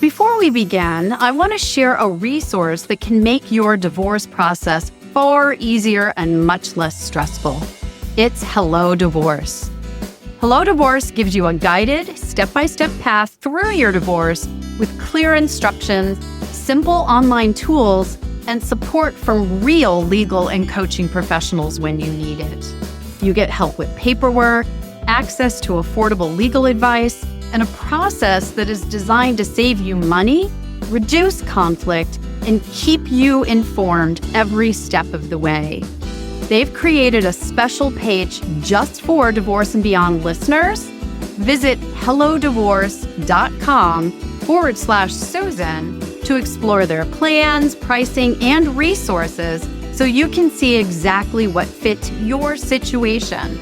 Before we begin, I want to share a resource that can make your divorce process far easier and much less stressful. It's Hello Divorce. Hello Divorce gives you a guided, step-by-step path through your divorce with clear instructions, simple online tools, and support from real legal and coaching professionals when you need it. You get help with paperwork, access to affordable legal advice, and a process that is designed to save you money, reduce conflict, and keep you informed every step of the way. They've created a special page just for Divorce and Beyond listeners. Visit hellodivorce.com/Susan to explore their plans, pricing, and resources so you can see exactly what fits your situation.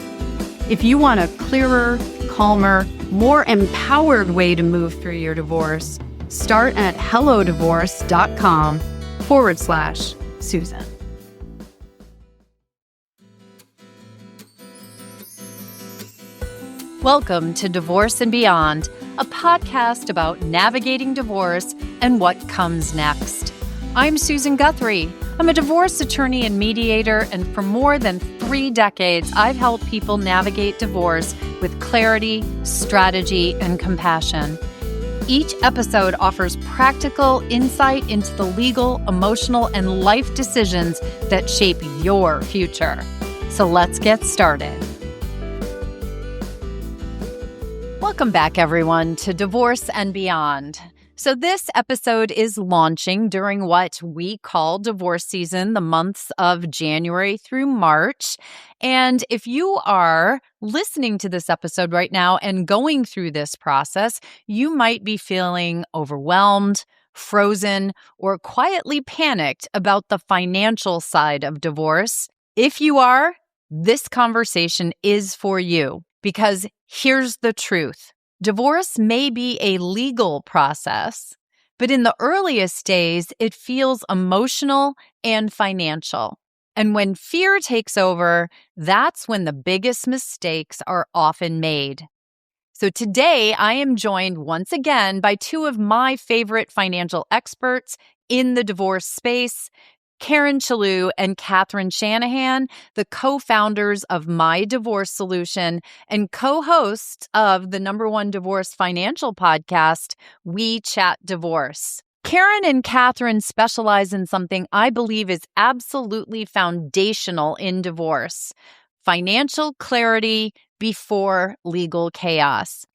If you want a clearer, calmer, more empowered way to move through your divorce, start at hellodivorce.com/Susan. Welcome to Divorce and Beyond, a podcast about navigating divorce and what comes next. I'm Susan Guthrie. I'm a divorce attorney and mediator, and for more than 3 decades, I've helped people navigate divorce with clarity, strategy, and compassion. Each episode offers practical insight into the legal, emotional, and life decisions that shape your future. So let's get started. Welcome back, everyone, to Divorce and Beyond. So this episode is launching during what we call divorce season, the months of January through March. And if you are listening to this episode right now and going through this process, you might be feeling overwhelmed, frozen, or quietly panicked about the financial side of divorce. If you are, this conversation is for you, because here's the truth. Divorce may be a legal process, but in the earliest days, it feels emotional and financial. And when fear takes over, that's when the biggest mistakes are often made. So today, I am joined once again by 2 of my favorite financial experts in the divorce space, Chellew and Shanahan, the co-founders of My Divorce Solution and co-hosts of the #1 divorce financial podcast, We Chat Divorce. Karen and Catherine specialize in something I believe is absolutely foundational in divorce: financial clarity before legal chaos.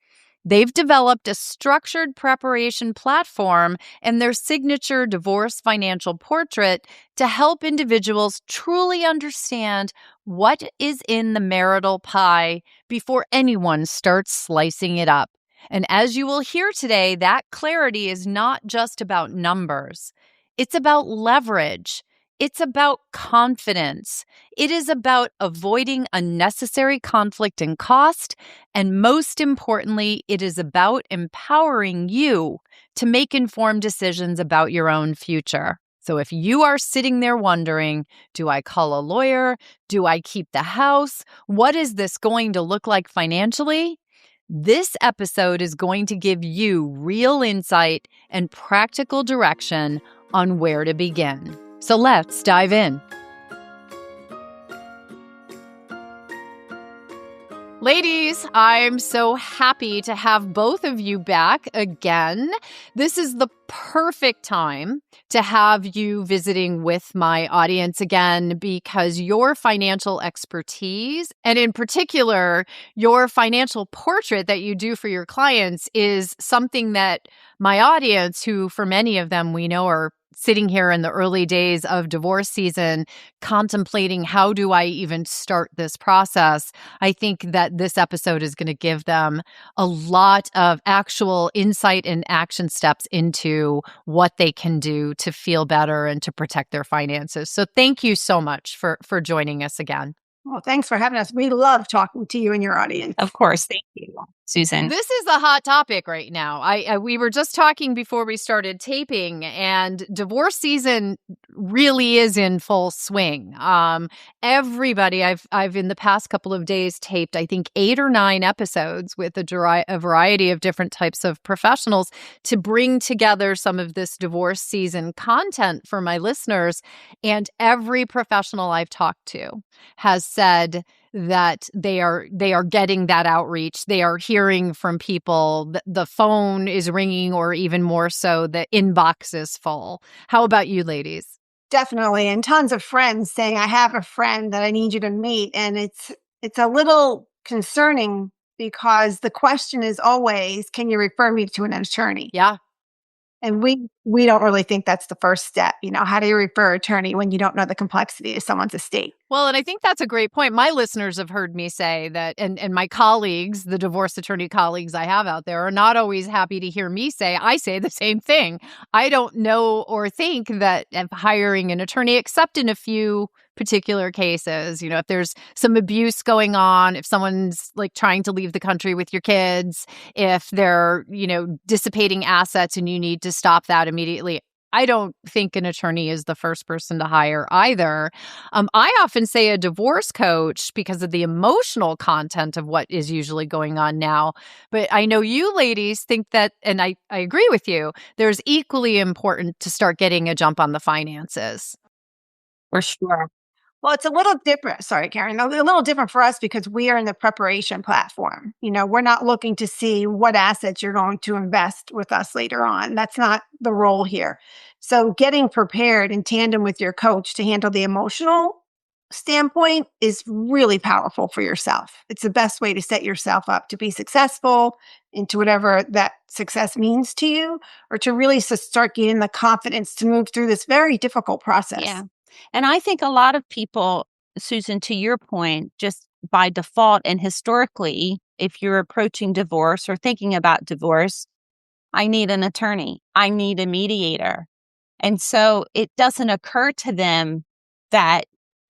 They've developed a structured preparation platform and their signature Divorce Financial Portrait to help individuals truly understand what is in the marital pie before anyone starts slicing it up. And as you will hear today, that clarity is not just about numbers. It's about leverage. It's about confidence. It is about avoiding unnecessary conflict and cost. And most importantly, it is about empowering you to make informed decisions about your own future. So if you are sitting there wondering, do I call a lawyer? Do I keep the house? What is this going to look like financially? This episode is going to give you real insight and practical direction on where to begin. So let's dive in. Ladies, I'm so happy to have both of you back again. This is the perfect time to have you visiting with my audience again, because your financial expertise, and in particular, your financial portrait that you do for your clients, is something that my audience, who for many of them we know are sitting here in the early days of divorce season, contemplating how do I even start this process. I think that this episode is going to give them a lot of actual insight and action steps into what they can do to feel better and to protect their finances. So thank you so much for joining us again. Well, thanks for having us. We love talking to you and your audience. Of course. Thank you. Susan? This is a hot topic right now. We were just talking before we started taping, and divorce season really is in full swing. Everybody, I've in the past couple of days taped, I think 8 or 9 episodes with a variety of different types of professionals to bring together some of this divorce season content for my listeners. And every professional I've talked to has said that they are getting that outreach. They are hearing from people. The phone is ringing, or even more so, the inbox is full. How about you, ladies? Definitely. And tons of friends saying, I have a friend that I need you to meet. And it's a little concerning because the question is always, can you refer me to an attorney? Yeah. And we don't really think that's the first step. How do you refer an attorney when you don't know the complexity of someone's estate? Well, and I think that's a great point. My listeners have heard me say that, and my colleagues, the divorce attorney colleagues I have out there, are not always happy to hear me say, I say the same thing. I don't know or think that of hiring an attorney, except in a few particular cases. If there's some abuse going on, if someone's like trying to leave the country with your kids, if they're, dissipating assets and you need to stop that immediately. I don't think an attorney is the first person to hire either. I often say a divorce coach because of the emotional content of what is usually going on now. But I know you ladies think that, and I agree with you, there's equally important to start getting a jump on the finances. For sure. Well, it's a little different. Sorry, Karen. A little different for us because we are in the preparation platform. We're not looking to see what assets you're going to invest with us later on. That's not the role here. So getting prepared in tandem with your coach to handle the emotional standpoint is really powerful for yourself. It's the best way to set yourself up to be successful into whatever that success means to you, or to really start getting the confidence to move through this very difficult process. Yeah. And I think a lot of people, Susan, to your point, just by default and historically, if you're approaching divorce or thinking about divorce, I need an attorney. I need a mediator. And so it doesn't occur to them that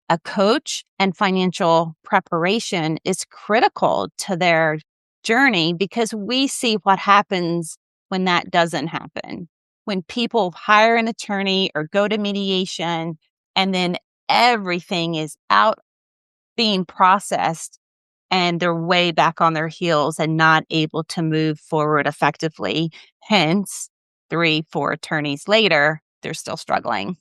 a coach and financial preparation is critical to their journey, because we see what happens when that doesn't happen. When people hire an attorney or go to mediation, and then everything is out being processed and they're way back on their heels and not able to move forward effectively. Hence, 3-4 attorneys later, they're still struggling.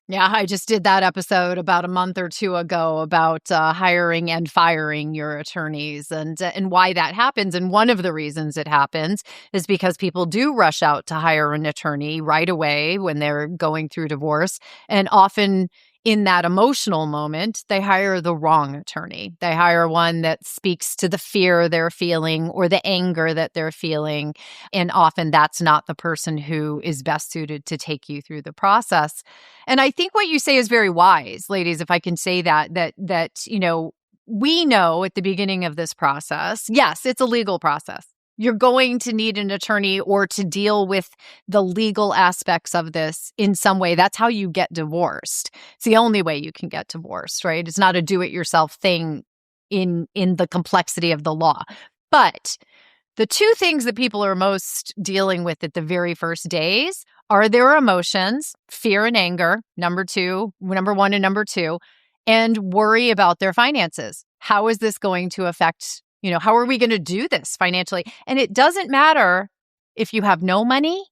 Yeah, I just did that episode about a month or two ago about hiring and firing your attorneys and why that happens. And one of the reasons it happens is because people do rush out to hire an attorney right away when they're going through divorce. And often in that emotional moment, they hire the wrong attorney. They hire one that speaks to the fear they're feeling or the anger that they're feeling. And often that's not the person who is best suited to take you through the process. And I think what you say is very wise, ladies, if I can say that we know at the beginning of this process, yes, it's a legal process. You're going to need an attorney or to deal with the legal aspects of this in some way. That's how you get divorced. It's the only way you can get divorced, right? It's not a do-it-yourself thing in the complexity of the law. But the two things that people are most dealing with at the very first days are their emotions, fear and anger, number one and number two, and worry about their finances. How is this going to affect, how are we going to do this financially? And it doesn't matter if you have no money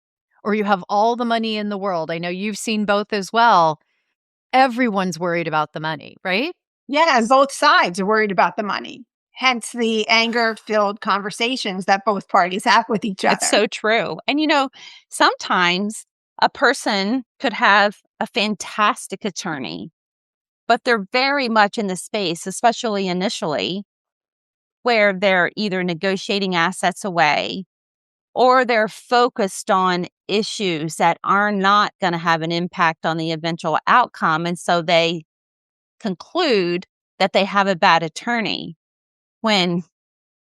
or you have all the money in the world. I know you've seen both as well. Everyone's worried about the money, right? Yeah, and both sides are worried about the money. Hence the anger-filled conversations that both parties have with each other. It's so true. And sometimes a person could have a fantastic attorney, but they're very much in the space, especially initially, where they're either negotiating assets away or they're focused on issues that are not going to have an impact on the eventual outcome. And so they conclude that they have a bad attorney, when at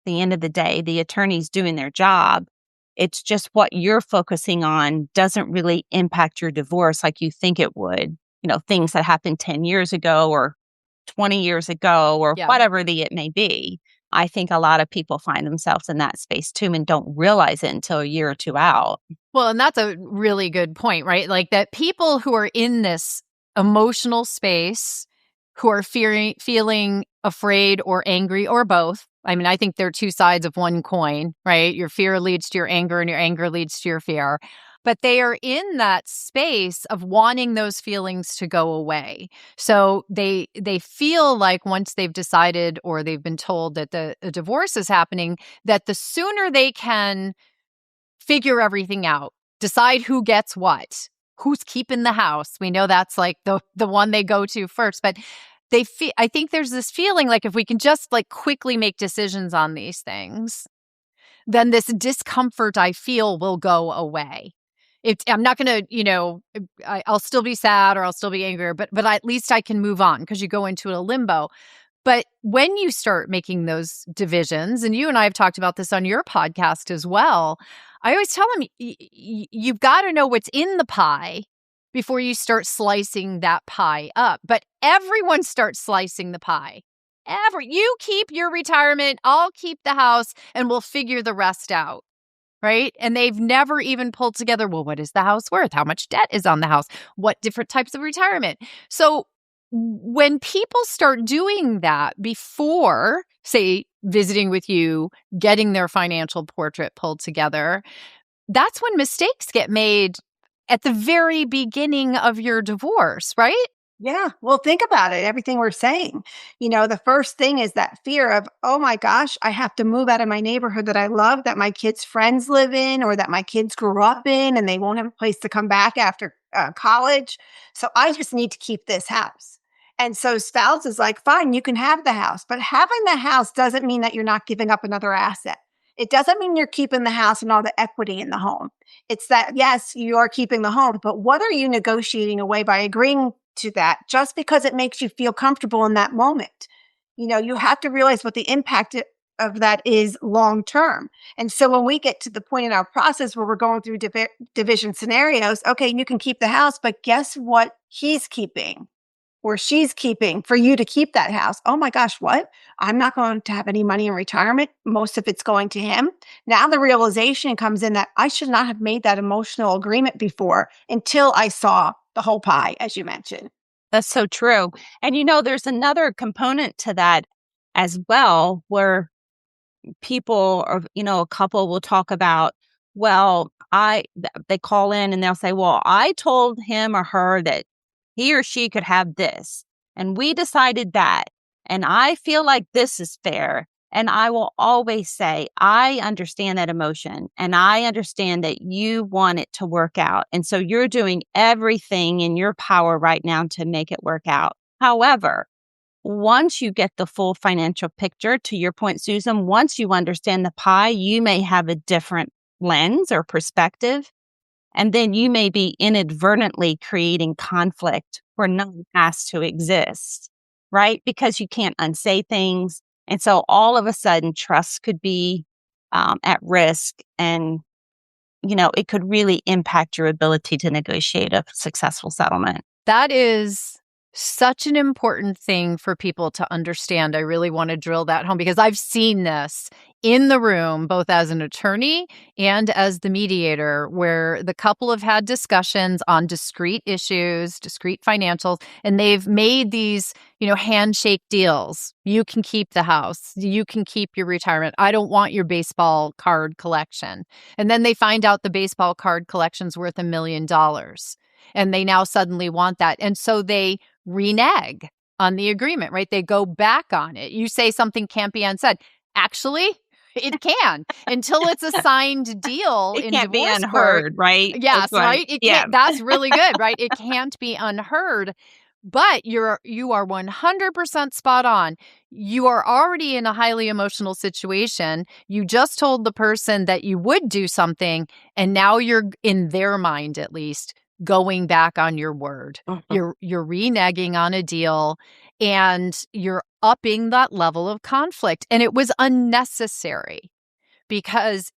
the end of the day, the attorney's doing their job. It's just what you're focusing on doesn't really impact your divorce like you think it would. Things that happened 10 years ago or 20 years ago or whatever it may be. I think a lot of people find themselves in that space too and don't realize it until a year or two out. Well, and that's a really good point, right? Like that people who are in this emotional space, who are feeling afraid or angry or both. I mean, I think they're two sides of one coin, right? Your fear leads to your anger and your anger leads to your fear. But they are in that space of wanting those feelings to go away. So they feel like once they've decided or they've been told that a divorce is happening, that the sooner they can figure everything out, decide who gets what, who's keeping the house. We know that's like the one they go to first, but I think there's this feeling like if we can just like quickly make decisions on these things, then this discomfort I feel will go away. I'm not going to, I'll still be sad or I'll still be angry, but at least I can move on because you go into a limbo. But when you start making those divisions, and you and I have talked about this on your podcast as well, I always tell them you've got to know what's in the pie before you start slicing that pie up. But everyone starts slicing the pie. You keep your retirement, I'll keep the house, and we'll figure the rest out. Right? And they've never even pulled together, well, what is the house worth? How much debt is on the house? What different types of retirement? So when people start doing that before, say, visiting with you, getting their financial portrait pulled together, that's when mistakes get made at the very beginning of your divorce, right? Yeah. Well, think about it. Everything we're saying, the first thing is that fear of, oh my gosh, I have to move out of my neighborhood that I love, that my kids' friends live in, or that my kids grew up in, and they won't have a place to come back after college. So I just need to keep this house. And so spouse is like, fine, you can have the house, but having the house doesn't mean that you're not giving up another asset. It doesn't mean you're keeping the house and all the equity in the home. It's that, yes, you are keeping the home, but what are you negotiating away by agreeing to that just because it makes you feel comfortable in that moment? You have to realize what the impact of that is long term. And so when we get to the point in our process where we're going through division scenarios, okay, you can keep the house, but guess what he's keeping or she's keeping for you to keep that house? Oh my gosh, what? I'm not going to have any money in retirement. Most of it's going to him. Now the realization comes in that I should not have made that emotional agreement before until I saw the whole pie, as you mentioned. That's so true. And there's another component to that as well, where people or, a couple will talk about, well, they call in and they'll say, well, I told him or her that he or she could have this, and we decided that, and I feel like this is fair. And I will always say, I understand that emotion, and I understand that you want it to work out. And so you're doing everything in your power right now to make it work out. However, once you get the full financial picture, to your point, Susan, once you understand the pie, you may have a different lens or perspective. And then you may be inadvertently creating conflict where none has to exist, right? Because you can't unsay things. And so all of a sudden, trust could be at risk. And, it could really impact your ability to negotiate a successful settlement. That is such an important thing for people to understand. I really want to drill that home because I've seen this in the room, both as an attorney and as the mediator, where the couple have had discussions on discrete issues, discrete financials, and they've made these, handshake deals. You can keep the house. You can keep your retirement. I don't want your baseball card collection. And then they find out the baseball card collection's worth $1 million. And they now suddenly want that. And so they renege on the agreement, right? They go back on it. You say something can't be unsaid. Actually, it can until it's a signed deal. It in can't be divorce unheard, court. right? Yes, right? It Yeah. can't, that's really good, right? It can't be unheard. But you are 100% spot on. You are already in a highly emotional situation. You just told the person that you would do something, and now you're, in their mind at least, going back on your word. You're reneging on a deal, and you're upping that level of conflict. And it was unnecessary because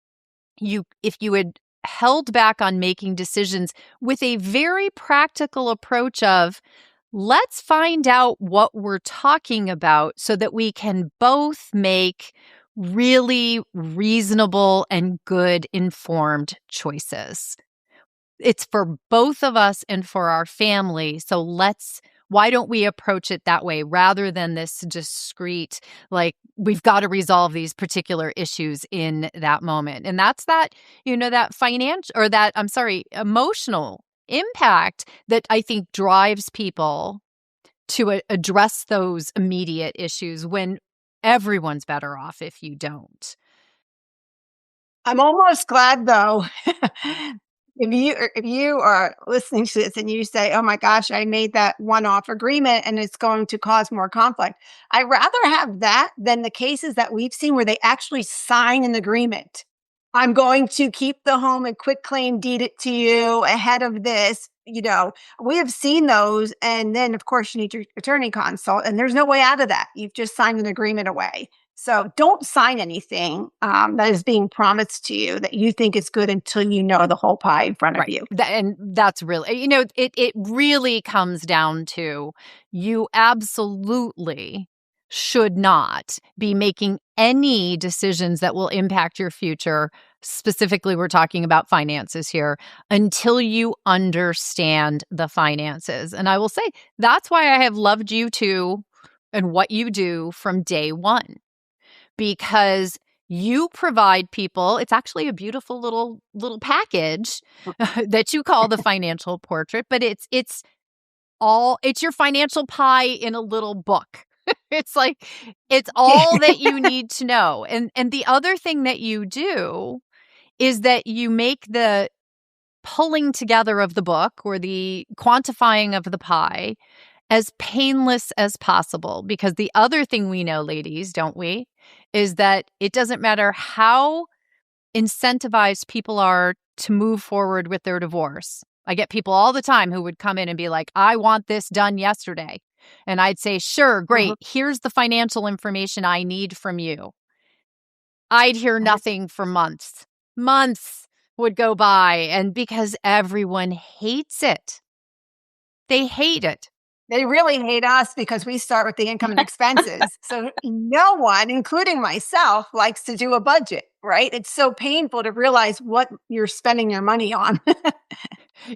if you had held back on making decisions with a very practical approach of, let's find out what we're talking about so that we can both make really reasonable and good informed choices. It's for both of us and for our family. So why don't we approach it that way rather than this discrete, like, we've got to resolve these particular issues in that moment. And that's that financial or that, I'm sorry, emotional impact that I think drives people to address those immediate issues when everyone's better off if you don't. I'm almost glad though, if you are listening to this and you say, "Oh my gosh, I made that one-off agreement and it's going to cause more conflict." I'd rather have that than the cases that we've seen where they actually sign an agreement. I'm going to keep the home and quit claim deed it to you ahead of this. We have seen those. And then, of course, you need your attorney consult, and there's no way out of that. You've just signed an agreement away. So don't sign anything that is being promised to you that you think is good until you know the whole pie in front of Right. you. And that's really, it really comes down to you absolutely should not be making any decisions that will impact your future. Specifically, we're talking about finances here until you understand the finances. And I will say that's why I have loved you too and what you do from day one, because you provide people, it's actually a beautiful little package that you call the financial portrait, but it's your financial pie in a little book. It's like it's all that you need to know. And the other thing that you do is that you make the pulling together of the book or the quantifying of the pie as painless as possible. Because the other thing we know, ladies, don't we, is that it doesn't matter how incentivized people are to move forward with their divorce. I get people all the time who would come in and be like, I want this done yesterday. And I'd say, sure, great. Here's the financial information I need from you. I'd hear nothing for months. Months would go by. And because everyone hates it, they hate it. They really hate us because we start with the income and expenses. So no one, including myself, likes to do a budget, right? It's so painful to realize what you're spending your money on.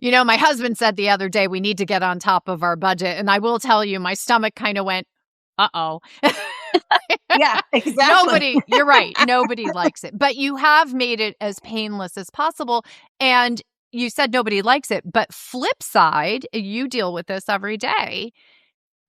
My husband said the other day, we need to get on top of our budget. And I will tell you, my stomach kind of went, uh-oh. Yeah, exactly. You're right. Nobody likes it. But you have made it as painless as possible. And you said nobody likes it. But flip side, you deal with this every day.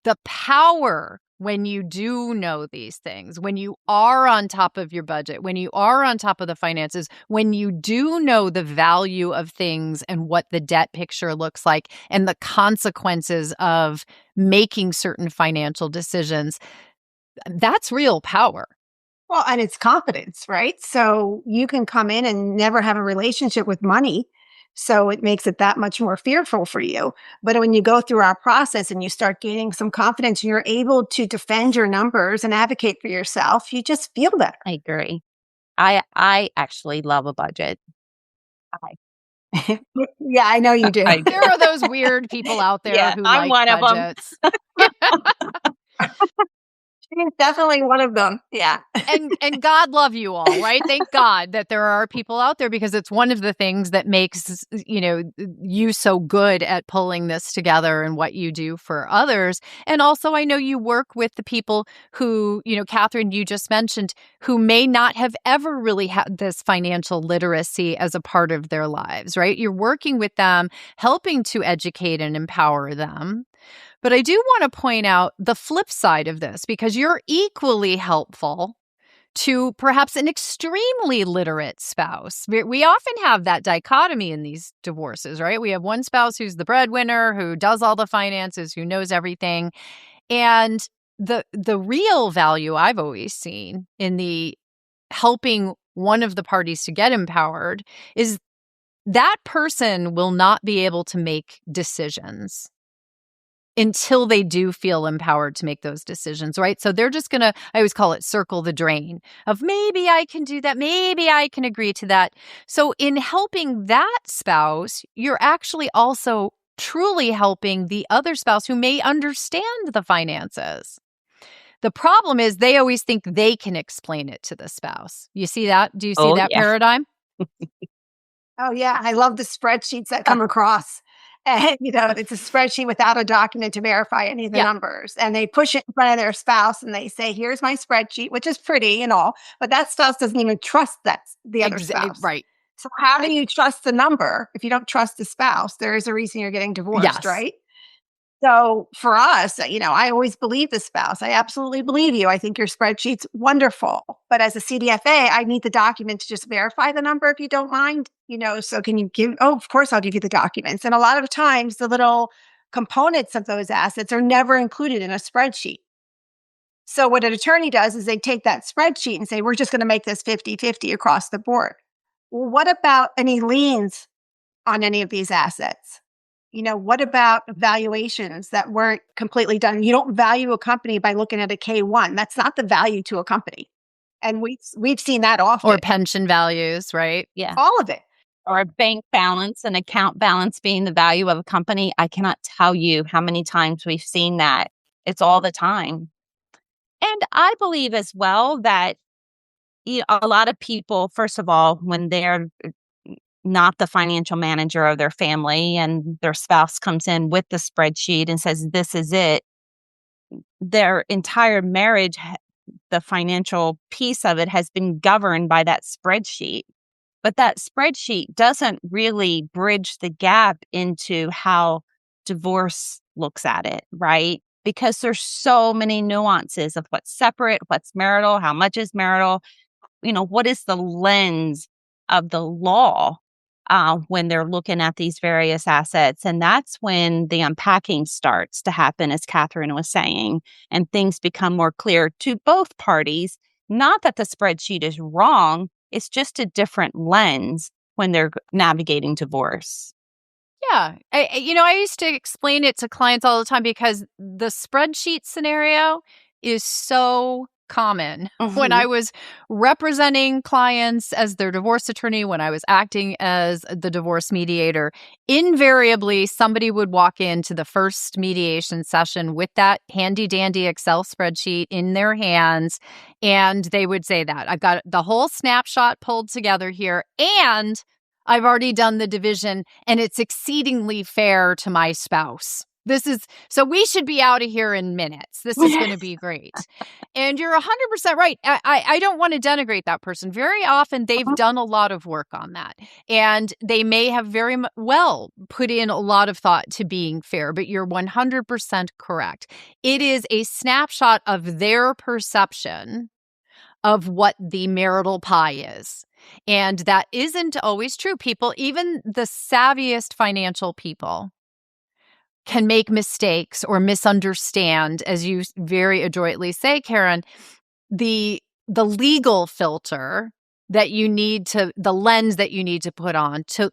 The power when you do know these things, when you are on top of your budget, when you are on top of the finances, when you do know the value of things and what the debt picture looks like and the consequences of making certain financial decisions, that's real power. Well, and it's confidence, right? So you can come in and never have a relationship with money. So it makes it that much more fearful for you. But when you go through our process and you start gaining some confidence and you're able to defend your numbers and advocate for yourself, you just feel better. I agree. I actually love a budget. Yeah, I know you do. There are those weird people out there who I'm like one budgets. of them. She's definitely one of them. Yeah. And God love you all, right? Thank God that there are people out there, because it's one of the things that makes, you so good at pulling this together and what you do for others. And also, I know you work with the people who, Catherine, you just mentioned, who may not have ever really had this financial literacy as a part of their lives, right? You're working with them, helping to educate and empower them. But I do want to point out the flip side of this, because you're equally helpful to perhaps an extremely literate spouse. We often have that dichotomy in these divorces, right? We have one spouse who's the breadwinner, who does all the finances, who knows everything. And the real value I've always seen in the helping one of the parties to get empowered is that person will not be able to make decisions until they do feel empowered to make those decisions, right? So they're just going to, I always call it circle the drain of maybe I can do that, maybe I can agree to that. So in helping that spouse, you're actually also truly helping the other spouse who may understand the finances. The problem is they always think they can explain it to the spouse. You see that? Do you see Oh, that yeah. paradigm? Oh, yeah. I love the spreadsheets that come across. And, it's a spreadsheet without a document to verify any of the Yeah. numbers. And they push it in front of their spouse and they say, here's my spreadsheet, which is pretty and all. But that spouse doesn't even trust the other spouse. Right. So, how do you trust the number if you don't trust the spouse? There is a reason you're getting divorced, Yes. right? So for us, I always believe the spouse. I absolutely believe you. I think your spreadsheet's wonderful. But as a CDFA, I need the document to just verify the number if you don't mind. So can you of course I'll give you the documents. And a lot of times the little components of those assets are never included in a spreadsheet. So what an attorney does is they take that spreadsheet and say, we're just going to make this 50-50 across the board. Well, what about any liens on any of these assets? What about valuations that weren't completely done? You don't value a company by looking at a K1. That's not the value to a company. And we've seen that often. Or pension values, right? Yeah. All of it. Or a bank balance and account balance being the value of a company. I cannot tell you how many times we've seen that. It's all the time. And I believe as well that a lot of people, first of all, when they're not the financial manager of their family and their spouse comes in with the spreadsheet and says, this is it, their entire marriage, the financial piece of it has been governed by that spreadsheet. But that spreadsheet doesn't really bridge the gap into how divorce looks at it, right? Because there's so many nuances of what's separate, what's marital, how much is marital, what is the lens of the law when they're looking at these various assets. And that's when the unpacking starts to happen, as Catherine was saying, and things become more clear to both parties. Not that the spreadsheet is wrong, it's just a different lens when they're navigating divorce. Yeah. I used to explain it to clients all the time because the spreadsheet scenario is so common. When I was representing clients as their divorce attorney, when I was acting as the divorce mediator, invariably somebody would walk into the first mediation session with that handy dandy Excel spreadsheet in their hands. And they would say that I've got the whole snapshot pulled together here, and I've already done the division, and it's exceedingly fair to my spouse. So we should be out of here in minutes. This is going to be great. And you're 100% right. I don't want to denigrate that person. Very often they've done a lot of work on that, and they may have very well put in a lot of thought to being fair, but you're 100% correct. It is a snapshot of their perception of what the marital pie is. And that isn't always true. People, even the savviest financial people, can make mistakes or misunderstand, as you very adroitly say, Karen, the legal filter that you need the lens that you need to put on to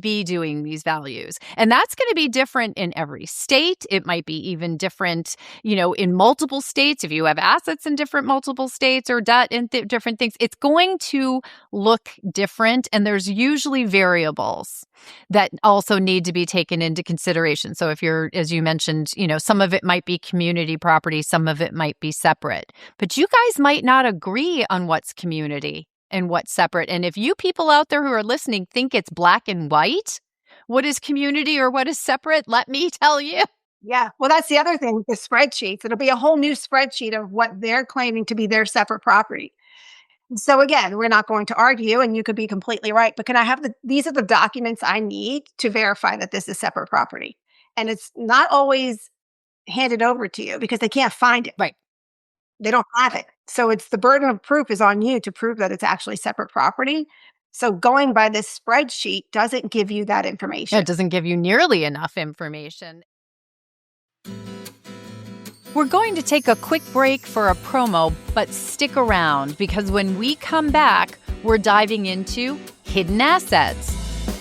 be doing these values. And that's going to be different in every state. It might be even different, in multiple states. If you have assets in different multiple states or debt in different things, it's going to look different. And there's usually variables that also need to be taken into consideration. So if you're, as you mentioned, some of it might be community property, some of it might be separate, but you guys might not agree on what's community and what's separate. And if you people out there who are listening think it's black and white, what is community or what is separate, let me tell you. Yeah. Well, that's the other thing, the spreadsheets. It'll be a whole new spreadsheet of what they're claiming to be their separate property. So again, we're not going to argue, and you could be completely right, but can I have these are the documents I need to verify that this is separate property? And it's not always handed over to you because they can't find it. Right. They don't have it. So it's the burden of proof is on you to prove that it's actually separate property. So going by this spreadsheet doesn't give you that information. It doesn't give you nearly enough information. We're going to take a quick break for a promo, but stick around because when we come back, we're diving into hidden assets,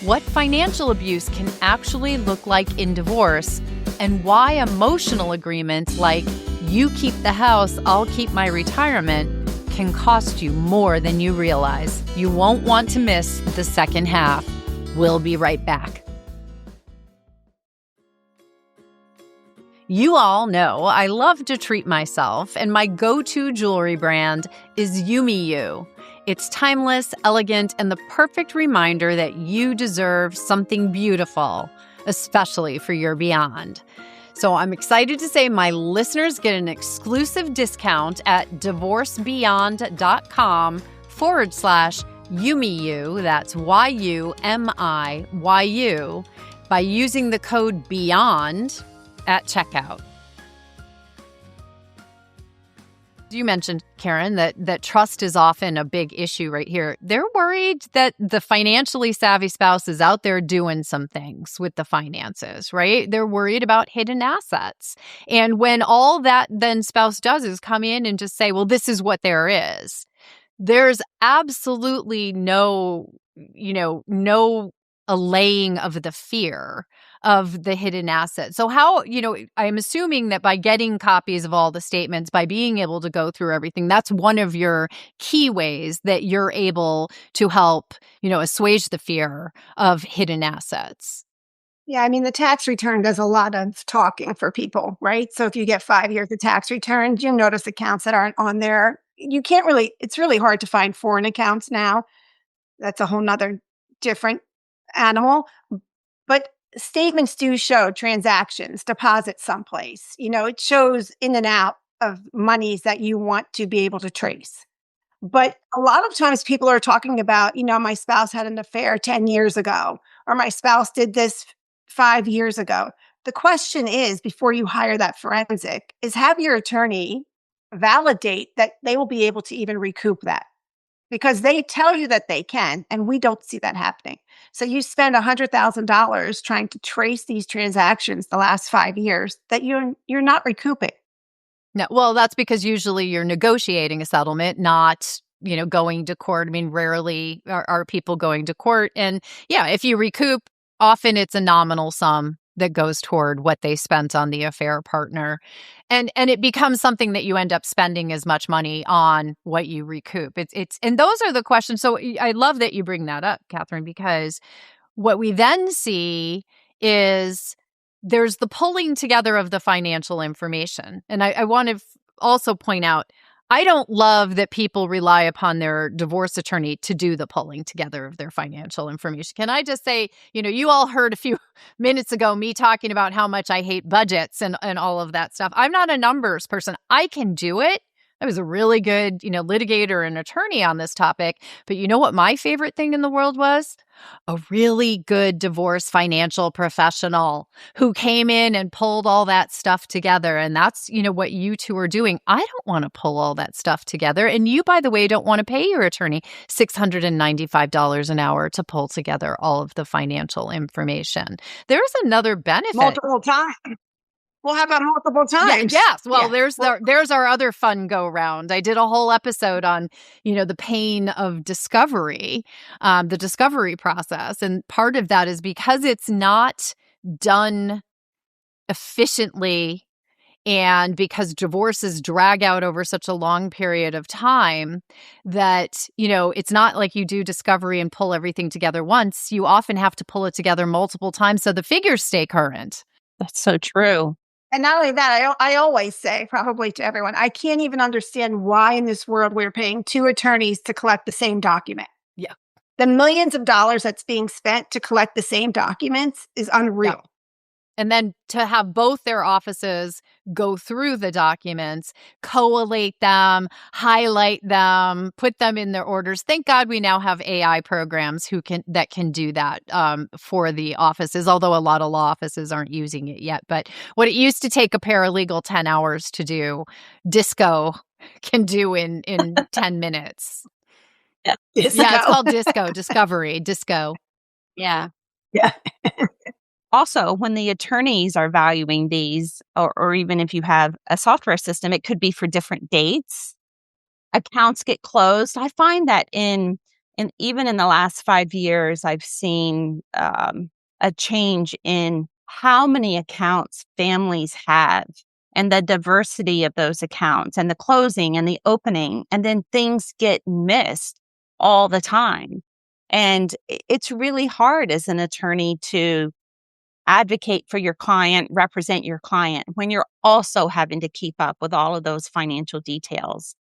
what financial abuse can actually look like in divorce, and why emotional agreements like you keep the house, I'll keep my retirement can cost you more than you realize. You won't want to miss the second half. We'll be right back. You all know I love to treat myself, and my go-to jewelry brand is Yumi. It's timeless, elegant, and the perfect reminder that you deserve something beautiful, especially for your beyond. So I'm excited to say my listeners get an exclusive discount at divorcebeyond.com/Yumiyu, that's YUMIYU, by using the code BEYOND at checkout. You mentioned, Karen, that trust is often a big issue right here. They're worried that the financially savvy spouse is out there doing some things with the finances, right? They're worried about hidden assets. And when all that then spouse does is come in and just say, well, this is what there is, there's absolutely no allaying of the fear of the hidden asset. So how, I'm assuming that by getting copies of all the statements, by being able to go through everything, that's one of your key ways that you're able to help, assuage the fear of hidden assets. Yeah, I mean, the tax return does a lot of talking for people, right? So if you get 5 years of tax returns, you'll notice accounts that aren't on there. It's really hard to find foreign accounts now. That's a whole nother different animal. But statements do show transactions, deposits someplace. It shows in and out of monies that you want to be able to trace. But a lot of times people are talking about, my spouse had an affair 10 years ago, or my spouse did this 5 years ago. The question is, before you hire that forensic, is have your attorney validate that they will be able to even recoup that. Because they tell you that they can, and we don't see that happening. So you spend $100,000 trying to trace these transactions the last 5 years that you're not recouping. No, well, that's because usually you're negotiating a settlement, not, going to court. I mean, rarely are people going to court. And yeah, if you recoup, often it's a nominal sum that goes toward what they spent on the affair partner. And it becomes something that you end up spending as much money on what you recoup. And those are the questions. So I love that you bring that up, Catherine, because what we then see is there's the pulling together of the financial information. And I want to also point out, I don't love that people rely upon their divorce attorney to do the pulling together of their financial information. Can I just say, you all heard a few minutes ago me talking about how much I hate budgets and all of that stuff. I'm not a numbers person. I can do it. I was a really good, litigator and attorney on this topic. But you know what my favorite thing in the world was? A really good divorce financial professional who came in and pulled all that stuff together. And that's, what you two are doing. I don't want to pull all that stuff together. And you, by the way, don't want to pay your attorney $695 an hour to pull together all of the financial information. There's another benefit. Multiple times. We'll have that multiple times. Yes. Well, there's our other fun go round. I did a whole episode on, the pain of discovery, the discovery process. And part of that is because it's not done efficiently and because divorces drag out over such a long period of time that, it's not like you do discovery and pull everything together once. You often have to pull it together multiple times so the figures stay current. That's so true. And not only that, I always say, probably to everyone, I can't even understand why in this world we're paying two attorneys to collect the same document. Yeah. The millions of dollars that's being spent to collect the same documents is unreal. Yeah. And then to have both their offices go through the documents, collate them, highlight them, put them in their orders. Thank God we now have AI programs that can do that for the offices, although a lot of law offices aren't using it yet. But what it used to take a paralegal 10 hours to do, Disco can do in 10 minutes. Yeah. Yeah, it's called Disco. Yeah. Yeah. Also, when the attorneys are valuing these, or even if you have a software system, it could be for different dates. Accounts get closed. I find that even in the last 5 years, I've seen a change in how many accounts families have and the diversity of those accounts and the closing and the opening, and then things get missed all the time. And it's really hard as an attorney to advocate for your client, represent your client, when you're also having to keep up with all of those financial details.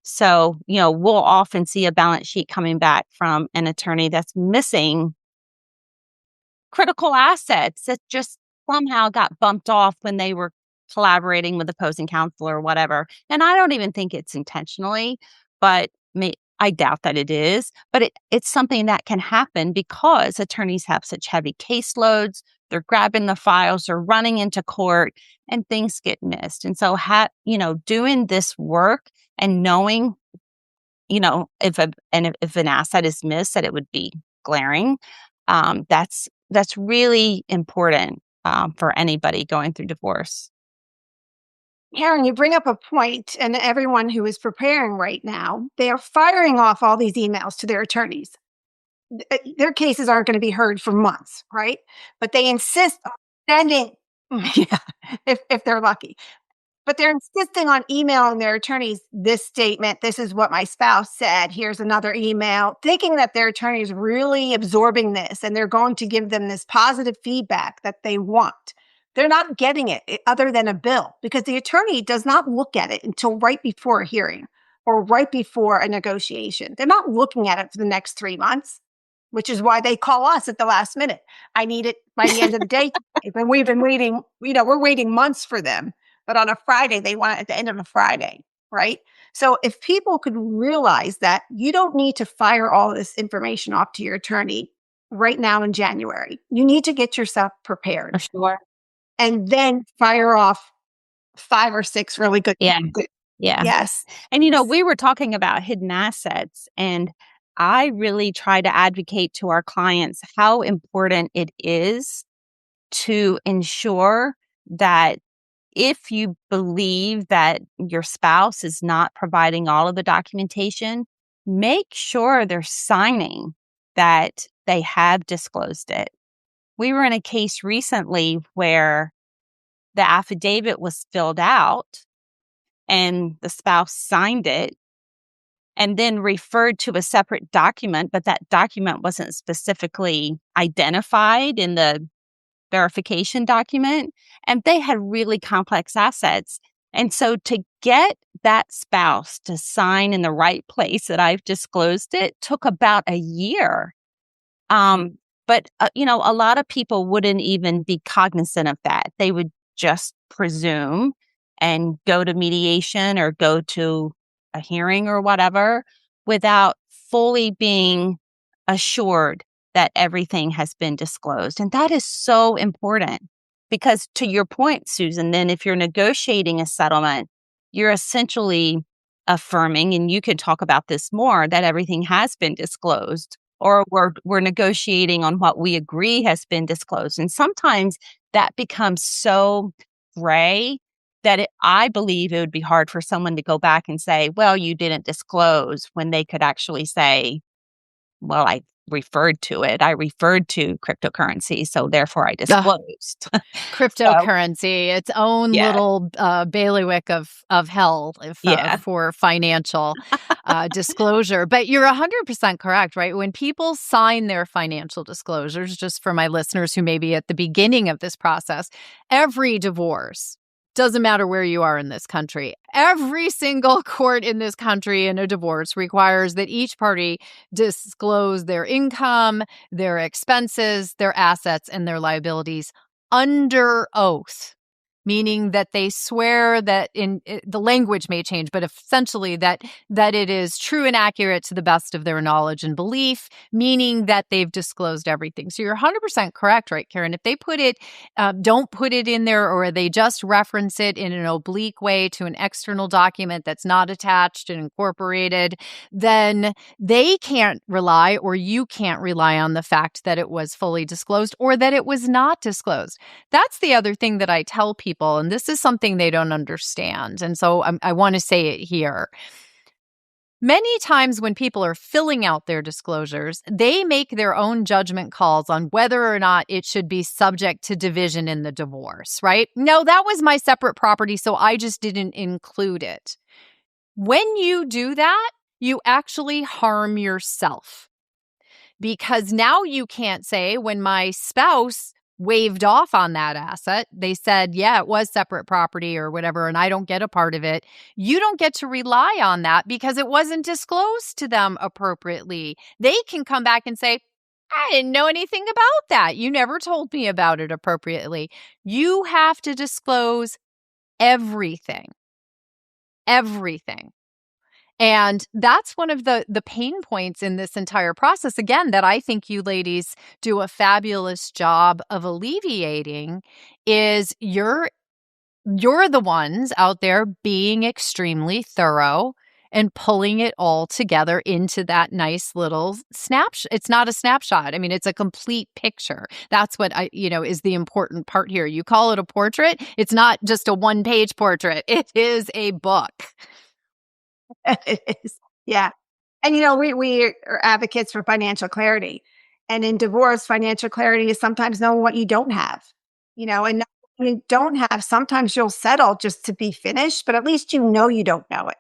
So, we'll often see a balance sheet coming back from an attorney that's missing critical assets that just somehow got bumped off when they were collaborating with opposing counsel or whatever. And I don't even think it's intentionally, but I doubt that it is. But it's something that can happen because attorneys have such heavy caseloads. They're grabbing the files, they're running into court, and things get missed. And so, doing this work and knowing, if an asset is missed, that it would be glaring. That's really important for anybody going through divorce. Karen, you bring up a point, and everyone who is preparing right now, they are firing off all these emails to their attorneys. Their cases aren't going to be heard for months, right? But they insist on sending, yeah, if they're lucky. But they're insisting on emailing their attorneys this statement. This is what my spouse said. Here's another email, thinking that their attorney is really absorbing this and they're going to give them this positive feedback that they want. They're not getting it other than a bill because the attorney does not look at it until right before a hearing or right before a negotiation. They're not looking at it for the next 3 months, which is why they call us at the last minute. I need it by the end of the day. And we've been waiting, we're waiting months for them. But on a Friday, they want it at the end of a Friday, right? So if people could realize that you don't need to fire all this information off to your attorney right now in January, you need to get yourself prepared. For sure. And then fire off 5 or 6 really good. Yeah. Good, Yeah. yes. And, we were talking about hidden assets, and I really try to advocate to our clients how important it is to ensure that if you believe that your spouse is not providing all of the documentation, make sure they're signing that they have disclosed it. We were in a case recently where the affidavit was filled out and the spouse signed it and then referred to a separate document, but that document wasn't specifically identified in the verification document, and they had really complex assets. And so to get that spouse to sign in the right place that I've disclosed it took about a year. But a lot of people wouldn't even be cognizant of that. They would just presume and go to mediation or go to a hearing or whatever without fully being assured that everything has been disclosed. And that is so important because, to your point, Susan, then if you're negotiating a settlement, you're essentially affirming, and you can talk about this more, that everything has been disclosed, or we're negotiating on what we agree has been disclosed. And sometimes that becomes so gray that I believe it would be hard for someone to go back and say, well, you didn't disclose, when they could actually say, well, I referred to it. I referred to cryptocurrency, so therefore I disclosed. Cryptocurrency, its own Yeah. little bailiwick of hell for financial disclosure. But you're 100% correct, right? When people sign their financial disclosures, just for my listeners who may be at the beginning of this process, every divorce, doesn't matter where you are in this country, every single court in this country in a divorce requires that each party disclose their income, their expenses, their assets, and their liabilities under oath, meaning that they swear that the language may change, but essentially that it is true and accurate to the best of their knowledge and belief, meaning that they've disclosed everything. So you're 100% correct, right, Karen? If they don't put it in there, or they just reference it in an oblique way to an external document that's not attached and incorporated, then they can't rely, or you can't rely on the fact that it was fully disclosed or that it was not disclosed. That's the other thing that I tell people, and this is something they don't understand. And so I want to say it here. Many times when people are filling out their disclosures, they make their own judgment calls on whether or not it should be subject to division in the divorce, right? No, that was my separate property, so I just didn't include it. When you do that, you actually harm yourself. Because now you can't say, when my spouse waved off on that asset. They said, yeah, it was separate property or whatever, and I don't get a part of it. You don't get to rely on that because it wasn't disclosed to them appropriately. They can come back and say, I didn't know anything about that. You never told me about it appropriately. You have to disclose everything. Everything. And that's one of the pain points in this entire process, again, that I think you ladies do a fabulous job of alleviating, is you're the ones out there being extremely thorough and pulling it all together into that nice little snapshot. It's not a snapshot. I mean, it's a complete picture. That's what is the important part here. You call it a portrait. It's not just a one-page portrait. It is a book. It is. Yeah. And, we are advocates for financial clarity. And in divorce, financial clarity is sometimes knowing what you don't have, and what you don't have, sometimes you'll settle just to be finished, but at least you don't know it.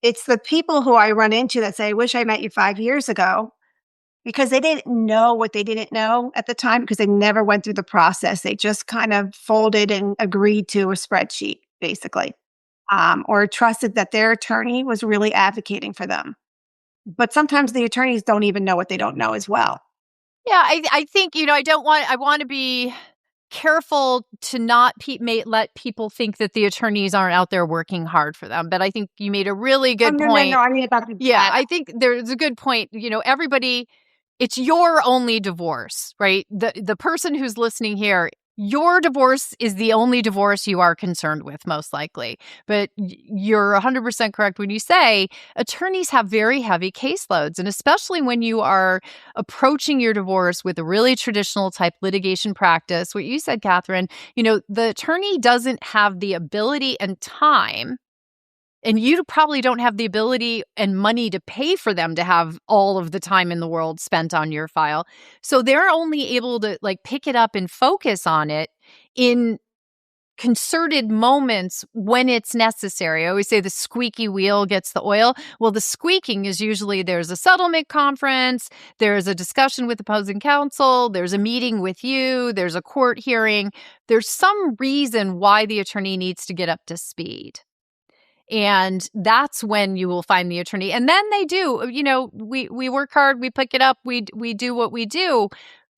It's the people who I run into that say, I wish I met you 5 years ago, because they didn't know what they didn't know at the time because they never went through the process. They just kind of folded and agreed to a spreadsheet, basically. Or trusted that their attorney was really advocating for them. But sometimes the attorneys don't even know what they don't know as well. Yeah, I think, I want to be careful to not let people think that the attorneys aren't out there working hard for them. But I think you made a really good point. No, I mean about the I think there's a good point. Everybody, it's your only divorce, right? The person who's listening here, your divorce is the only divorce you are concerned with, most likely. But you're 100% correct when you say attorneys have very heavy caseloads. And especially when you are approaching your divorce with a really traditional type litigation practice, what you said, Catherine, the attorney doesn't have the ability and time. And you probably don't have the ability and money to pay for them to have all of the time in the world spent on your file. So they're only able to pick it up and focus on it in concerted moments when it's necessary. I always say the squeaky wheel gets the oil. Well, the squeaking is usually there's a settlement conference, there's a discussion with opposing counsel, there's a meeting with you, there's a court hearing. There's some reason why the attorney needs to get up to speed. And that's when you will find the attorney. And then they do, we work hard, we pick it up, we do what we do.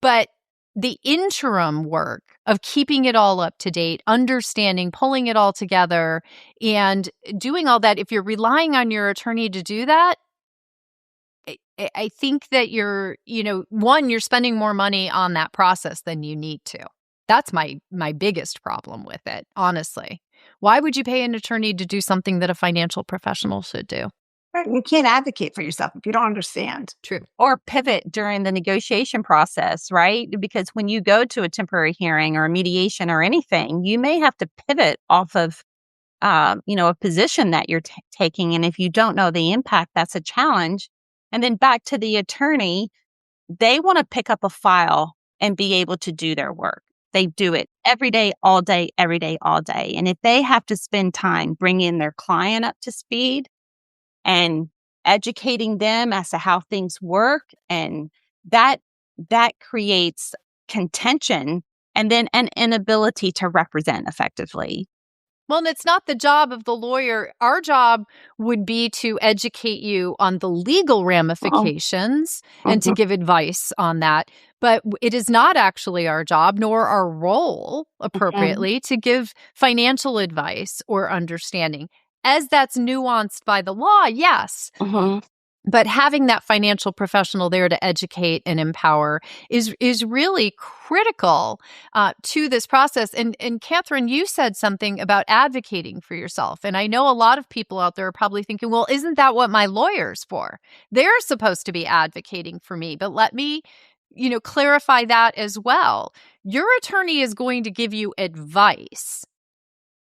But the interim work of keeping it all up to date, understanding, pulling it all together, and doing all that, if you're relying on your attorney to do that, I think that you're spending more money on that process than you need to. That's my biggest problem with it, honestly. Why would you pay an attorney to do something that a financial professional should do? Right. You can't advocate for yourself if you don't understand. True. Or pivot during the negotiation process, right? Because when you go to a temporary hearing or a mediation or anything, you may have to pivot off of, a position that you're taking. And if you don't know the impact, that's a challenge. And then back to the attorney, they want to pick up a file and be able to do their work. They do it every day, all day, every day, all day. And if they have to spend time bringing their client up to speed and educating them as to how things work, and that creates contention and then an inability to represent effectively. Well, and it's not the job of the lawyer. Our job would be to educate you on the legal ramifications and to give advice on that. But it is not actually our job, nor our role appropriately, to give financial advice or understanding. As that's nuanced by the law, yes. But having that financial professional there to educate and empower is really critical to this process. And Catherine, you said something about advocating for yourself. And I know a lot of people out there are probably thinking, well, isn't that what my lawyer's for? They're supposed to be advocating for me. But let me, clarify that as well. Your attorney is going to give you advice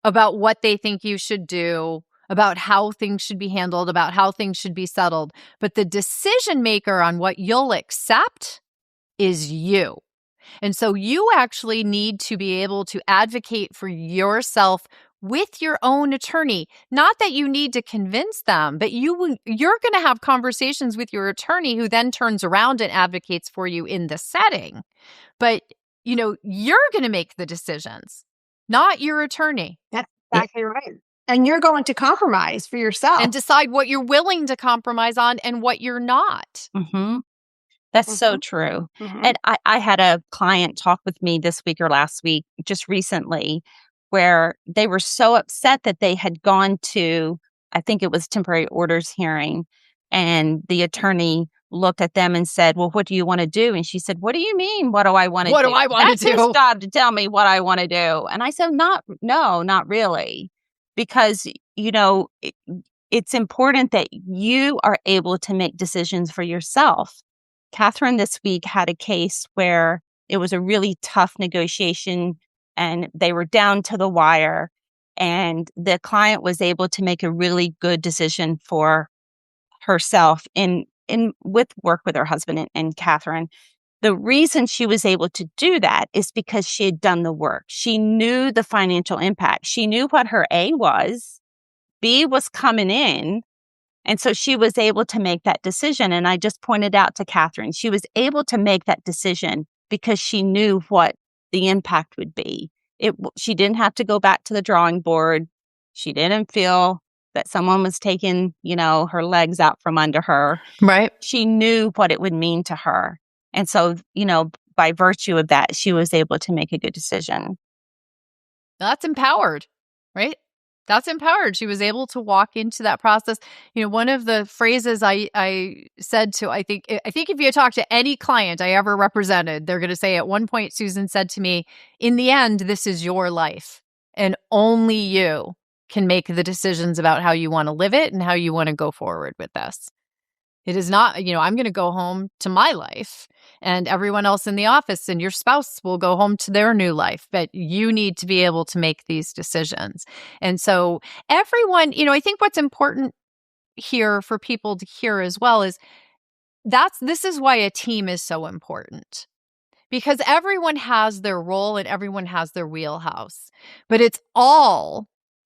about what they think you should do, about how things should be handled, about how things should be settled. But the decision maker on what you'll accept is you. And so you actually need to be able to advocate for yourself with your own attorney. Not that you need to convince them, but you're going to have conversations with your attorney who then turns around and advocates for you in the setting. But you're going to make the decisions, not your attorney. That's exactly right. And you're going to compromise for yourself. And decide what you're willing to compromise on and what you're not. Mm-hmm. That's so true. Mhm. And I had a client talk with me this week or last week, just recently, where they were so upset that they had gone to, I think it was temporary orders hearing, and the attorney looked at them and said, "Well, what do you want to do?" And she said, "What do you mean? What do I want to do? What do I want to do? That's his job to tell me what I want to do." And I said, not really, because it's important that you are able to make decisions for yourself. Catherine this week had a case where it was a really tough negotiation and they were down to the wire, and the client was able to make a really good decision for herself in with work with her husband and Catherine. The reason she was able to do that is because she had done the work. She knew the financial impact. She knew what her A was, B was coming in. And so she was able to make that decision. And I just pointed out to Catherine, she was able to make that decision because she knew what the impact would be. She didn't have to go back to the drawing board. She didn't feel that someone was taking, her legs out from under her. Right. She knew what it would mean to her. And so, by virtue of that, she was able to make a good decision. That's empowered, right? That's empowered. She was able to walk into that process. One of the phrases I said to, I think if you talk to any client I ever represented, they're going to say at one point, Susan said to me, "In the end, this is your life and only you can make the decisions about how you want to live it and how you want to go forward with this. It is not, I'm going to go home to my life and everyone else in the office and your spouse will go home to their new life. But you need to be able to make these decisions." And so everyone, I think what's important here for people to hear as well is this is why a team is so important. Because everyone has their role and everyone has their wheelhouse. But it's all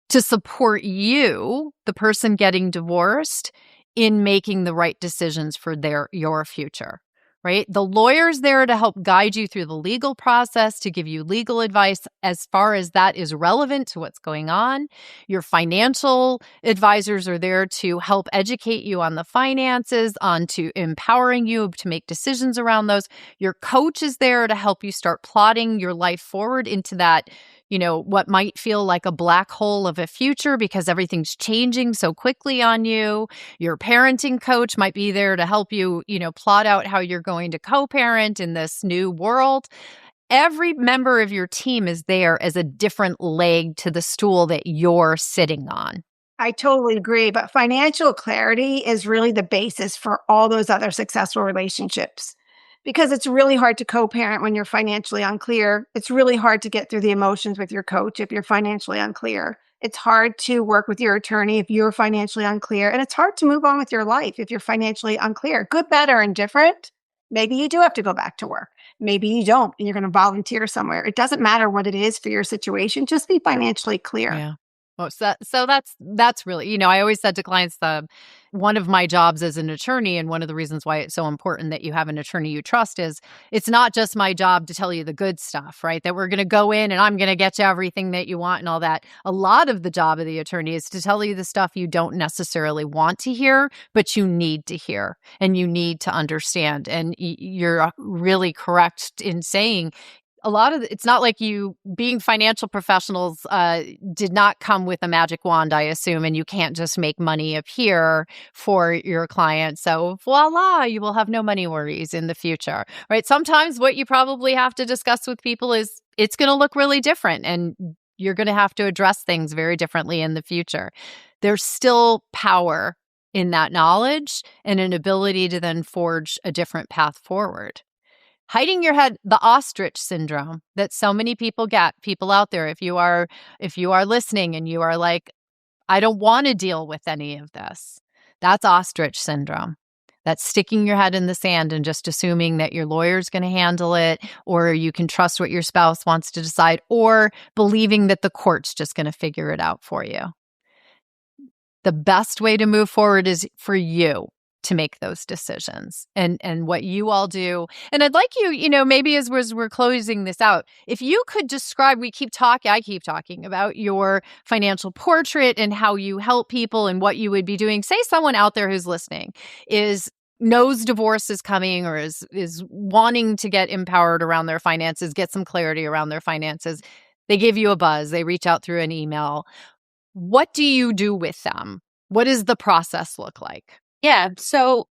to support you, the person getting divorced, in making the right decisions for your future, right? The lawyer's there to help guide you through the legal process, to give you legal advice as far as that is relevant to what's going on. Your financial advisors are there to help educate you on the finances, on to empowering you to make decisions around those. Your coach is there to help you start plotting your life forward into that, what might feel like a black hole of a future because everything's changing so quickly on you. Your parenting coach might be there to help you, plot out how you're going to co-parent in this new world. Every member of your team is there as a different leg to the stool that you're sitting on. I totally agree. But financial clarity is really the basis for all those other successful relationships. Because it's really hard to co-parent when you're financially unclear. It's really hard to get through the emotions with your coach if you're financially unclear. It's hard to work with your attorney if you're financially unclear. And it's hard to move on with your life if you're financially unclear. Good, bad, or indifferent. Maybe you do have to go back to work. Maybe you don't, and you're going to volunteer somewhere. It doesn't matter what it is for your situation. Just be financially clear. Yeah. Oh, so that's really, I always said to clients, one of my jobs as an attorney, and one of the reasons why it's so important that you have an attorney you trust is it's not just my job to tell you the good stuff, right? That we're going to go in and I'm going to get you everything that you want and all that. A lot of the job of the attorney is to tell you the stuff you don't necessarily want to hear, but you need to hear and you need to understand. And you're really correct in saying, it's not like you being financial professionals did not come with a magic wand, I assume, and you can't just make money appear for your client. So voila, you will have no money worries in the future, right? Sometimes what you probably have to discuss with people is it's going to look really different and you're going to have to address things very differently in the future. There's still power in that knowledge and an ability to then forge a different path forward. Hiding your head, the ostrich syndrome that so many people get, people out there, if you are listening and you are like, I don't want to deal with any of this, that's ostrich syndrome. That's sticking your head in the sand and just assuming that your lawyer's going to handle it, or you can trust what your spouse wants to decide, or believing that the court's just going to figure it out for you. The best way to move forward is for you to make those decisions and what you all do. And I'd like you, maybe as we're closing this out, if you could describe, I keep talking about your financial portrait and how you help people and what you would be doing. Say someone out there who's listening knows divorce is coming or is wanting to get empowered around their finances, get some clarity around their finances. They give you a buzz, they reach out through an email. What do you do with them? What does the process look like? Yeah. So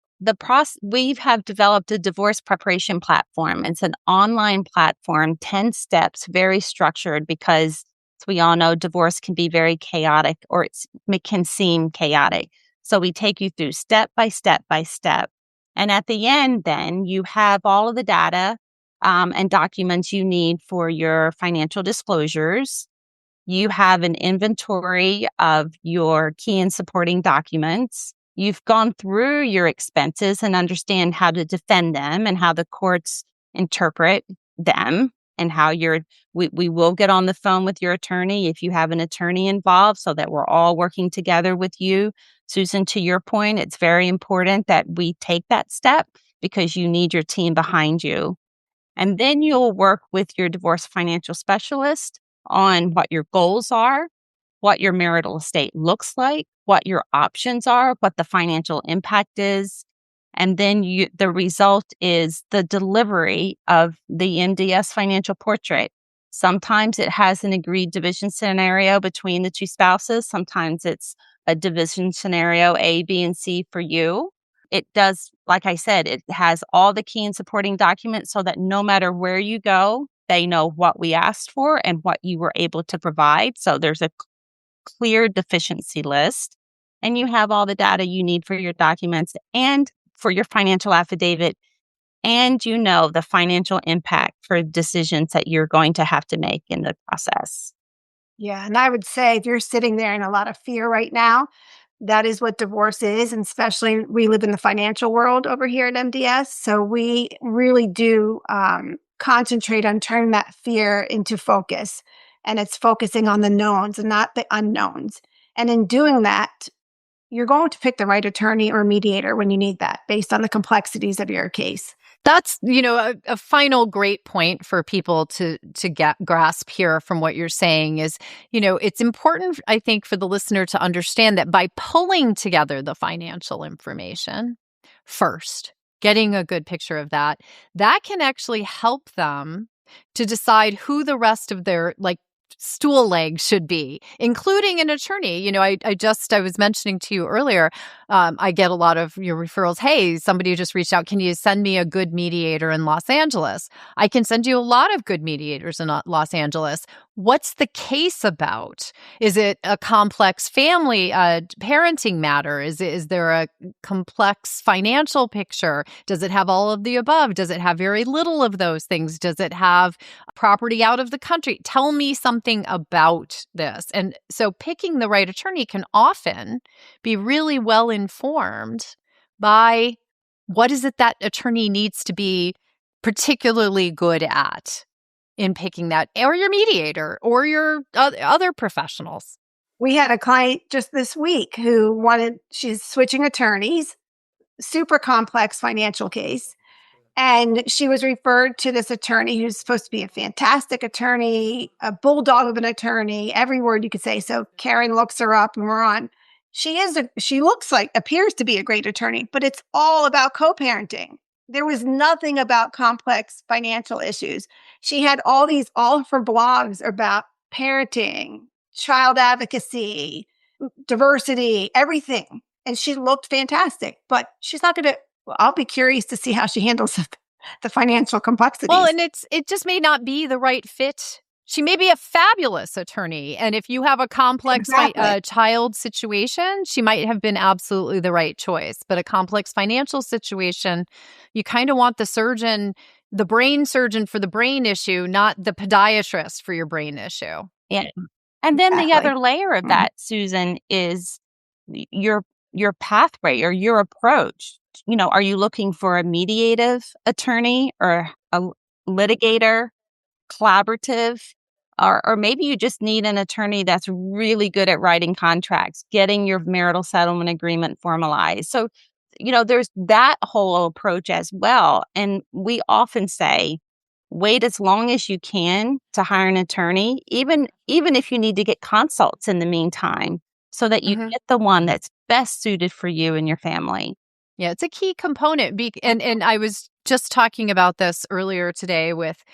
we have developed a divorce preparation platform. It's an online platform, 10 steps, very structured because as we all know, divorce can be very chaotic or it can seem chaotic. So we take you through step by step by step. And at the end, then you have all of the data and documents you need for your financial disclosures. You have an inventory of your key and supporting documents. You've gone through your expenses and understand how to defend them and how the courts interpret them and how we will get on the phone with your attorney if you have an attorney involved so that we're all working together with you. Susan, to your point, it's very important that we take that step because you need your team behind you. And then you'll work with your divorce financial specialist on what your goals are, what your marital estate looks like, what your options are, what the financial impact is. And then the result is the delivery of the MDS Financial Portrait. Sometimes it has an agreed division scenario between the two spouses. Sometimes it's a division scenario A, B, and C for you. It does, like I said, it has all the key and supporting documents so that no matter where you go, they know what we asked for and what you were able to provide. So there's a clear deficiency list, and you have all the data you need for your documents and for your financial affidavit, and the financial impact for decisions that you're going to have to make in the process. Yeah. And I would say if you're sitting there in a lot of fear right now, that is what divorce is. And especially we live in the financial world over here at MDS. So we really do concentrate on turning that fear into focus. And it's focusing on the knowns and not the unknowns. And in doing that, you're going to pick the right attorney or mediator when you need that based on the complexities of your case. That's, a final great point for people to grasp here from what you're saying is, it's important, I think, for the listener to understand that by pulling together the financial information first, getting a good picture of that can actually help them to decide who the rest of their stool legs should be, including an attorney. I was mentioning to you earlier, I get a lot of your referrals. Hey, somebody just reached out. Can you send me a good mediator in Los Angeles? I can send you a lot of good mediators in Los Angeles. What's the case about? Is it a complex family parenting matter? Is there a complex financial picture? Does it have all of the above? Does it have very little of those things? Does it have property out of the country? Tell me something about this. And so picking the right attorney can often be really well informed by what is it that attorney needs to be particularly good at in picking that, or your mediator or your other professionals. We had a client just this week who she's switching attorneys, super complex financial case. And she was referred to this attorney who's supposed to be a fantastic attorney, a bulldog of an attorney, every word you could say. So Karen looks her up and we're on. She appears to be a great attorney, but it's all about co-parenting. There was nothing about complex financial issues. She had all of her blogs about parenting, child advocacy, diversity, everything. And she looked fantastic, but she's not going to. I'll be curious to see how she handles the financial complexities. Well, and it just may not be the right fit. She may be a fabulous attorney. And if you have a complex child situation, she might have been absolutely the right choice. But a complex financial situation, you kind of want the brain surgeon for the brain issue, not the podiatrist for your brain issue. Yeah. And then the other layer of that, Susan, is your pathway or your approach. Are you looking for a mediative attorney or a litigator, collaborative, or maybe you just need an attorney that's really good at writing contracts, getting your marital settlement agreement formalized. So there's that whole approach as well. And we often say, wait as long as you can to hire an attorney, even if you need to get consults in the meantime, so that you get the one that's best suited for you and your family. Yeah, it's a key component. And I was just talking about this earlier today with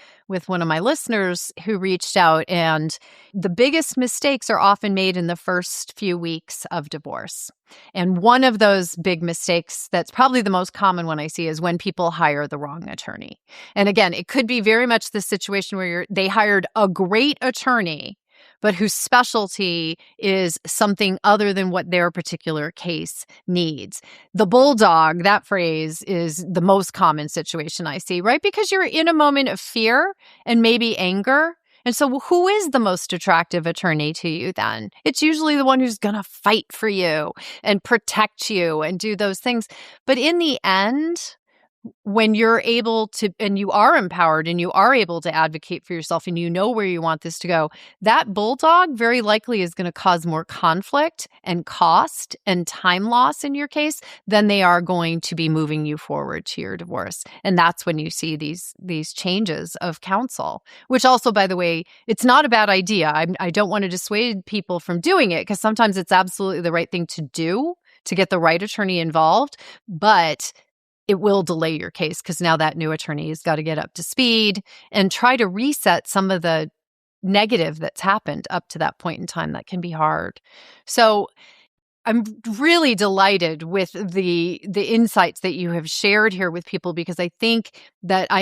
one of my listeners who reached out, and the biggest mistakes are often made in the first few weeks of divorce. And one of those big mistakes that's probably the most common one I see is when people hire the wrong attorney. And again, it could be very much the situation where they hired a great attorney, but whose specialty is something other than what their particular case needs. The bulldog, that phrase, is the most common situation I see, right? Because you're in a moment of fear and maybe anger. And so who is the most attractive attorney to you then? It's usually the one who's going to fight for you and protect you and do those things. But in the end, when you're able to, and you are empowered and you are able to advocate for yourself and you know where you want this to go, that bulldog very likely is going to cause more conflict and cost and time loss in your case than they are going to be moving you forward to your divorce. And that's when you see these changes of counsel, which also, by the way, it's not a bad idea. I don't want to dissuade people from doing it, because sometimes it's absolutely the right thing to do to get the right attorney involved. But it will delay your case, because now that new attorney has got to get up to speed and try to reset some of the negative that's happened up to that point in time. That can be hard. So I'm really delighted with the insights that you have shared here with people, because I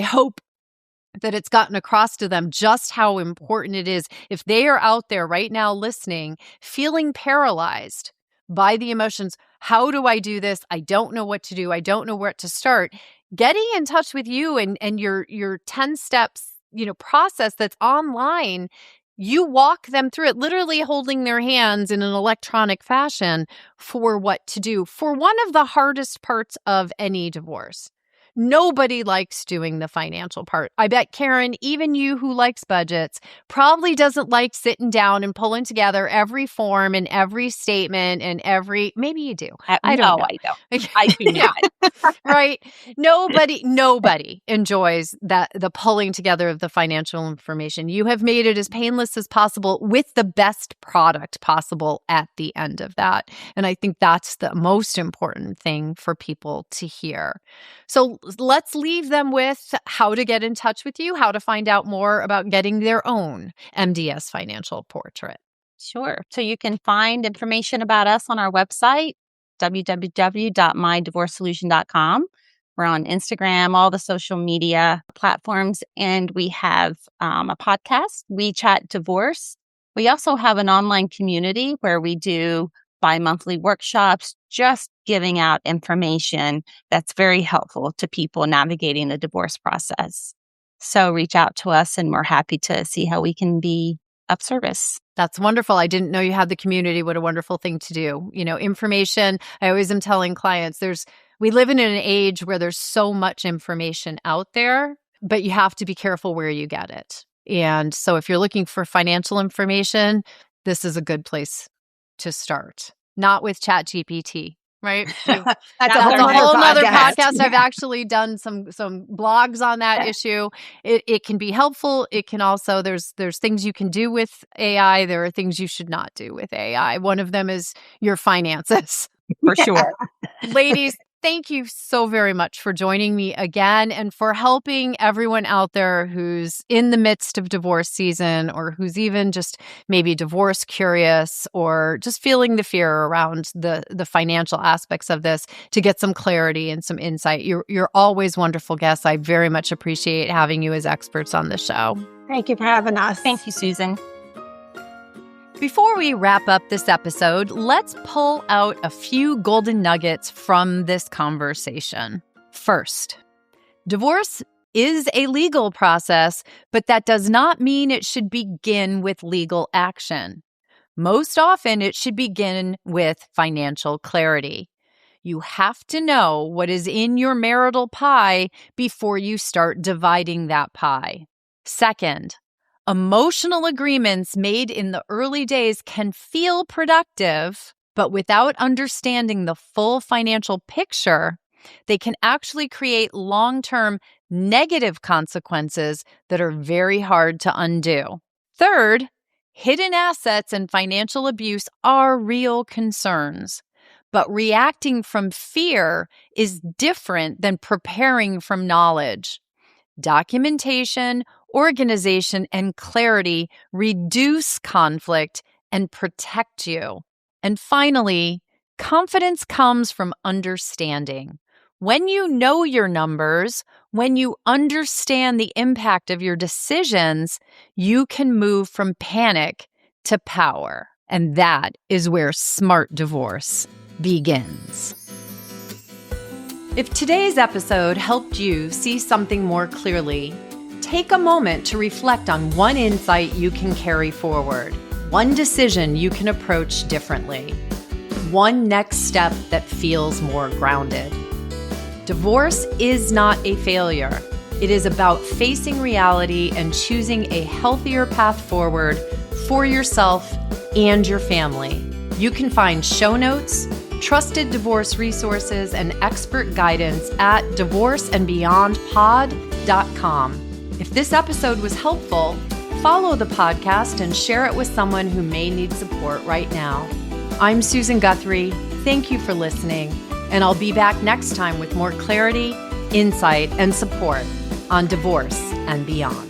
hope that it's gotten across to them just how important it is. If they are out there right now listening, feeling paralyzed by the emotions, how do I do this? I don't know what to do. I don't know where to start. Getting in touch with you and your 10 steps, process that's online, you walk them through it, literally holding their hands in an electronic fashion for what to do for one of the hardest parts of any divorce. Nobody likes doing the financial part. I bet, Karen, even you who likes budgets, probably doesn't like sitting down and pulling together every form and every statement and maybe you do. I don't know. I don't. I do not. Right? Nobody enjoys the pulling together of the financial information. You have made it as painless as possible with the best product possible at the end of that. And I think that's the most important thing for people to hear. So let's leave them with how to get in touch with you, how to find out more about getting their own MDS Financial Portrait. Sure. So you can find information about us on our website, www.mydivorcesolution.com. We're on Instagram, all the social media platforms, and we have a podcast, We Chat Divorce. We also have an online community where we do bi-monthly workshops, just giving out information that's very helpful to people navigating the divorce process. So reach out to us and we're happy to see how we can be of service. That's wonderful. I didn't know you had the community. What a wonderful thing to do. Information. I always am telling clients we live in an age where there's so much information out there, but you have to be careful where you get it. And so if you're looking for financial information, this is a good place to start. Not with ChatGPT, right? That's a whole nother podcast. I've actually done some blogs on that issue. It can be helpful. It can also, there's things you can do with AI. There are things you should not do with AI. One of them is your finances. For sure. Ladies, thank you so very much for joining me again and for helping everyone out there who's in the midst of divorce season, or who's even just maybe divorce curious, or just feeling the fear around the financial aspects of this, to get some clarity and some insight. You're always wonderful guests. I very much appreciate having you as experts on the show. Thank you for having us. Thank you, Susan. Before we wrap up this episode, let's pull out a few golden nuggets from this conversation. First, divorce is a legal process, but that does not mean it should begin with legal action. Most often, it should begin with financial clarity. You have to know what is in your marital pie before you start dividing that pie. Second, emotional agreements made in the early days can feel productive, But without understanding the full financial picture, they can actually create long-term negative consequences that are very hard to undo. Third, hidden assets and financial abuse are real concerns, but reacting from fear is different than preparing from knowledge. Documentation, organization, and clarity reduce conflict and protect you. And finally, confidence comes from understanding. When you know your numbers, when you understand the impact of your decisions, you can move from panic to power. And that is where smart divorce begins. If today's episode helped you see something more clearly, take a moment to reflect on one insight you can carry forward, one decision you can approach differently, one next step that feels more grounded. Divorce is not a failure. It is about facing reality and choosing a healthier path forward for yourself and your family. You can find show notes, trusted divorce resources, and expert guidance at divorceandbeyondpod.com. If this episode was helpful, follow the podcast and share it with someone who may need support right now. I'm Susan Guthrie. Thank you for listening, and I'll be back next time with more clarity, insight, and support on Divorce and Beyond.